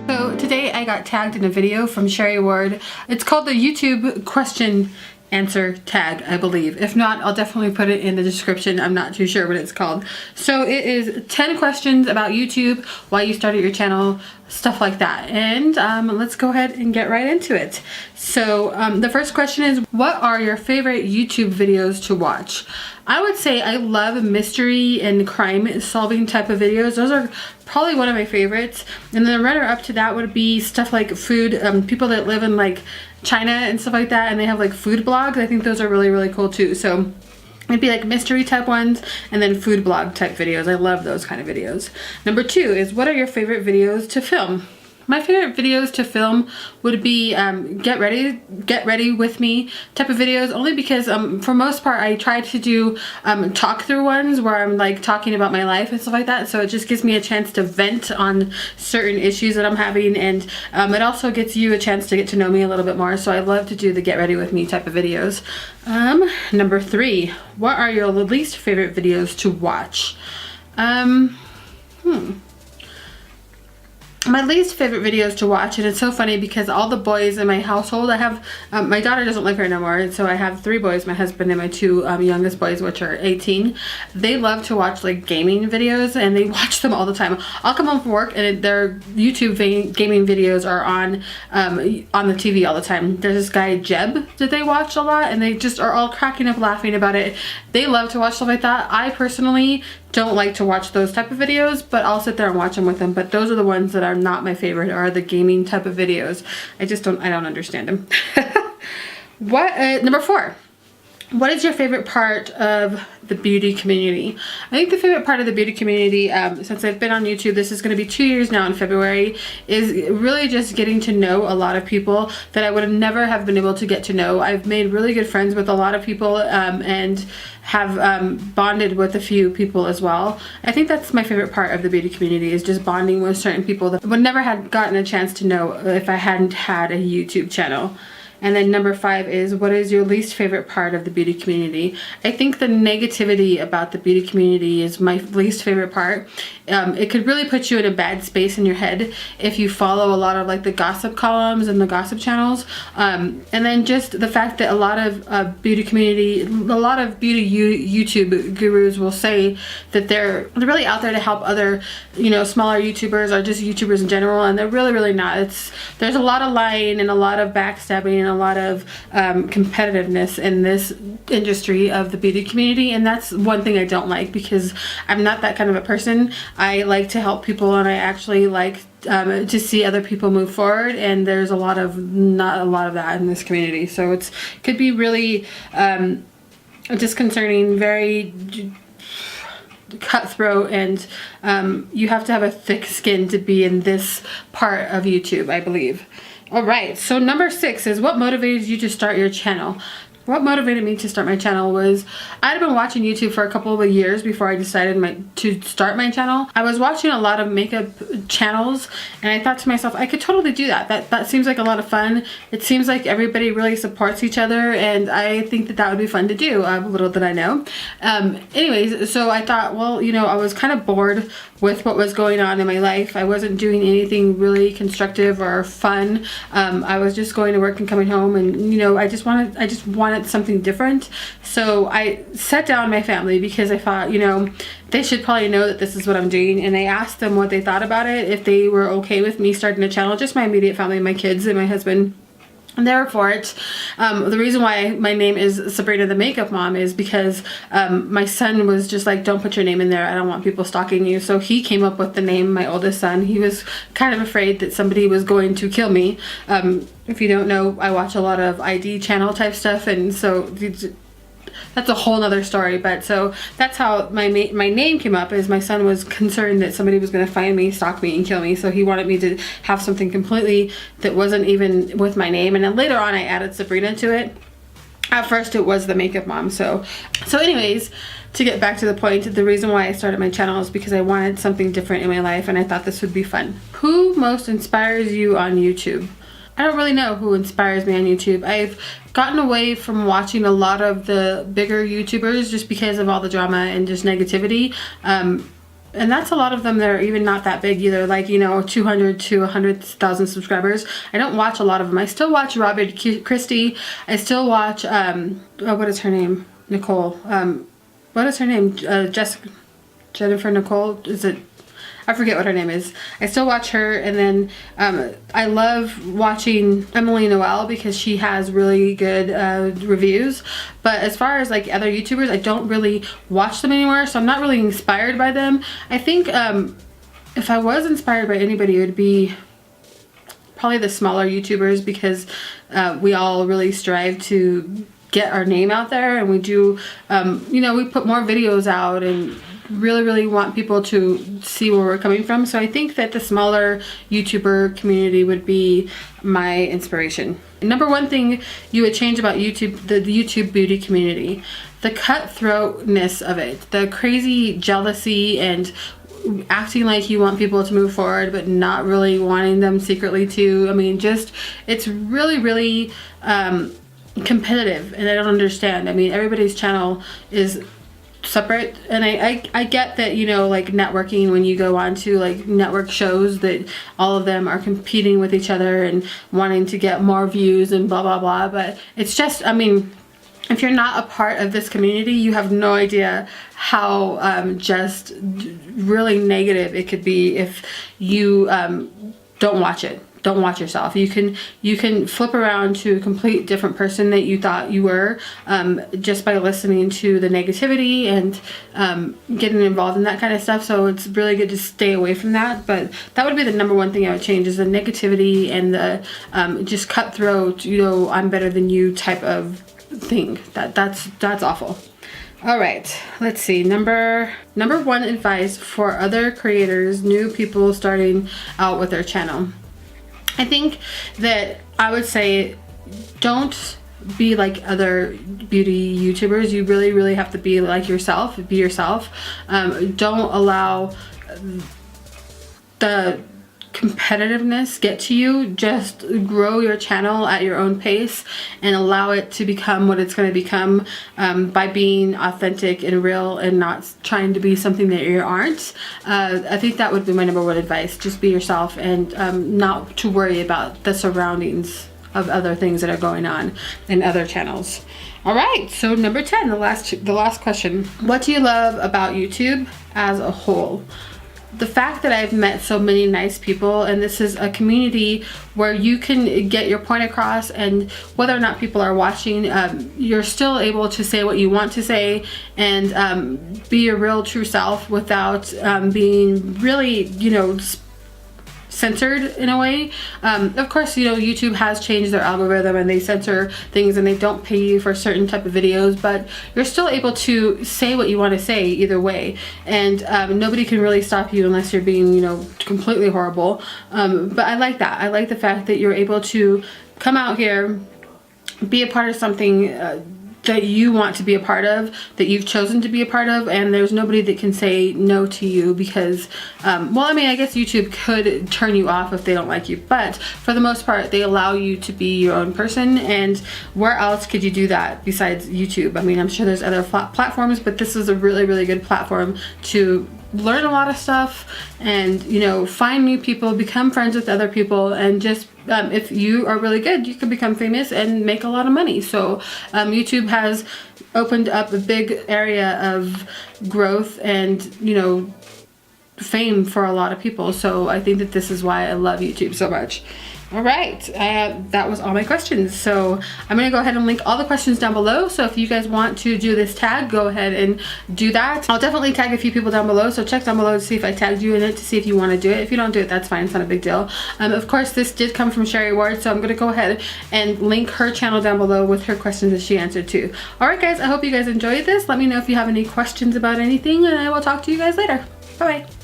So today I got tagged in a video from Sherri Ward. It's called the YouTube question answer tag, I believe. If not, I'll definitely put it in the description. I'm not too sure what it's called. So it is 10 questions about YouTube, why you started your channel, stuff like that. And let's go ahead and get right into it. So the first question is, what are your favorite YouTube videos to watch? I would say I love mystery and crime solving type of videos. Those are probably one of my favorites. And then the runner up to that would be stuff like food, people that live in like China and stuff like that, and they have like food blogs. I think those are really, really cool too. So it'd be like mystery type ones and then food blog type videos. I love those kind of videos. Number 2 is, what are your favorite videos to film? My favorite videos to film would be get ready with me type of videos, only because for most part I try to do talk through ones where I'm like talking about my life and stuff like that, so it just gives me a chance to vent on certain issues that I'm having, and it also gets you a chance to get to know me a little bit more, so I love to do the get ready with me type of videos. Number 3, what are your least favorite videos to watch? My least favorite videos to watch, and it's so funny because all the boys in my household, I have, my daughter doesn't live here no more, and so I have 3 boys, my husband and my 2 youngest boys, which are 18. They love to watch like gaming videos, and they watch them all the time. I'll come home from work and their YouTube gaming videos are on the TV all the time. There's this guy Jeb that they watch a lot, and they just are all cracking up laughing about it. They love to watch stuff like that. I personally don't like to watch those type of videos, but I'll sit there and watch them with them. But those are the ones that are not my favorite, are the gaming type of videos. I don't understand them. Number 4. What is your favorite part of the beauty community? I think the favorite part of the beauty community, since I've been on YouTube, this is going to be 2 years now in February, is really just getting to know a lot of people that I would have never have been able to get to know. I've made really good friends with a lot of people and have bonded with a few people as well. I think that's my favorite part of the beauty community, is just bonding with certain people that I would never have gotten a chance to know if I hadn't had a YouTube channel. And then number 5 is, what is your least favorite part of the beauty community? I think the negativity about the beauty community is my least favorite part. It could really put you in a bad space in your head if you follow a lot of like the gossip columns and the gossip channels. And then just the fact that a lot of beauty YouTube gurus will say that they're really out there to help other, smaller YouTubers or just YouTubers in general, and they're really, really not. There's a lot of lying and a lot of backstabbing and a lot of competitiveness in this industry of the beauty community, and that's one thing I don't like, because I'm not that kind of a person. I like to help people, and I actually like to see other people move forward, and there's not a lot of that in this community, so it could be really disconcerting, very cutthroat, and you have to have a thick skin to be in this part of YouTube, I believe. Alright, so number 6 is, what motivated you to start your channel? What motivated me to start my channel was, I had been watching YouTube for a couple of years before I decided to start my channel. I was watching a lot of makeup channels, and I thought to myself, I could totally do that. That seems like a lot of fun. It seems like everybody really supports each other, and I think that would be fun to do. Little did I know. Anyways, so I thought, well, I was kind of bored with what was going on in my life. I wasn't doing anything really constructive or fun. I was just going to work and coming home, and I just wanted something different. So I sat down my family, because I thought, they should probably know that this is what I'm doing, and I asked them what they thought about it, if they were okay with me starting a channel, just my immediate family, my kids and my husband. And they were for it. The reason why my name is Sabrina the Makeup Mom is because my son was just like, don't put your name in there, I don't want people stalking you. So he came up with the name, my oldest son. He was kind of afraid that somebody was going to kill me. If you don't know, I watch a lot of ID channel type stuff, and so that's a whole nother story. But so that's how my name came up, is my son was concerned that somebody was going to find me, stalk me, and kill me, so he wanted me to have something completely that wasn't even with my name. And then later on I added Sabrina to it. At first it was the Makeup Mom. So anyways, to get back to the point, the reason why I started my channel is because I wanted something different in my life, and I thought this would be fun. Who most inspires you on YouTube? I don't really know who inspires me on YouTube. I've gotten away from watching a lot of the bigger YouTubers just because of all the drama and just negativity. and that's a lot of them that are even not that big either, like, you know, 200 to 100,000 subscribers. I don't watch a lot of them. I still watch Robert Christie. I still watch, what is her name? Nicole. What is her name? Jennifer Nicole? Is it? I forget what her name is. I still watch her, and then I love watching Emily Noel because she has really good reviews. But as far as like other YouTubers, I don't really watch them anymore, so I'm not really inspired by them. I think if I was inspired by anybody, it would be probably the smaller YouTubers, because we all really strive to get our name out there, and we do, you know, we put more videos out and really want people to see where we're coming from. So I think that the smaller YouTuber community would be my inspiration. Number one thing you would change about YouTube, the YouTube beauty community, the cutthroatness of it, the crazy jealousy and acting like you want people to move forward but not really wanting them secretly to. I mean, just, it's really competitive, and I don't understand. I mean, everybody's channel is separate, and I get that, you know, like networking, when you go on to like network shows, that all of them are competing with each other and wanting to get more views and blah blah blah, but it's just, I mean, if you're not a part of this community, you have no idea how just really negative it could be if you don't watch it. Don't watch yourself. You can flip around to a complete different person that you thought you were, just by listening to the negativity and getting involved in that kind of stuff. So it's really good to stay away from that. But that would be the number one thing I would change, is the negativity and the just cutthroat, you know, I'm better than you type of thing. That's awful. All right, let's see. Number one advice for other creators, new people starting out with their channel. I think that I would say, don't be like other beauty YouTubers. You really have to be like yourself. Be yourself. Don't allow the competitiveness get to you. Just grow your channel at your own pace and allow it to become what it's going to become, by being authentic and real and not trying to be something that you aren't. I think that would be my number one advice. Just be yourself, and not to worry about the surroundings of other things that are going on in other channels. All right, so number 10, the last question. What do you love about YouTube as a whole? The fact that I've met so many nice people, and this is a community where you can get your point across, and whether or not people are watching, you're still able to say what you want to say and be your real true self without being really, you know, censored in a way. Of course, you know, YouTube has changed their algorithm and they censor things and they don't pay you for certain type of videos, but you're still able to say what you want to say either way, and nobody can really stop you unless you're being, you know, completely horrible. But I like that. I like the fact that you're able to come out here, be a part of something that you want to be a part of, that you've chosen to be a part of, and there's nobody that can say no to you, because well, I mean, I guess YouTube could turn you off if they don't like you, but for the most part they allow you to be your own person. And where else could you do that besides YouTube? I mean, I'm sure there's other platforms, but this is a really good platform to learn a lot of stuff and, you know, find new people, become friends with other people, and just if you are really good, you can become famous and make a lot of money. So YouTube has opened up a big area of growth and, you know, fame for a lot of people. So I think that this is why I love YouTube so much. All right, that was all my questions. So I'm gonna go ahead and link all the questions down below. So if you guys want to do this tag, go ahead and do that. I'll definitely tag a few people down below. So check down below to see if I tagged you in it, to see if you wanna do it. If you don't do it, that's fine, it's not a big deal. Of course, this did come from Sherri Ward, so I'm gonna go ahead and link her channel down below with her questions that she answered too. All right guys, I hope you guys enjoyed this. Let me know if you have any questions about anything, and I will talk to you guys later. Bye-bye.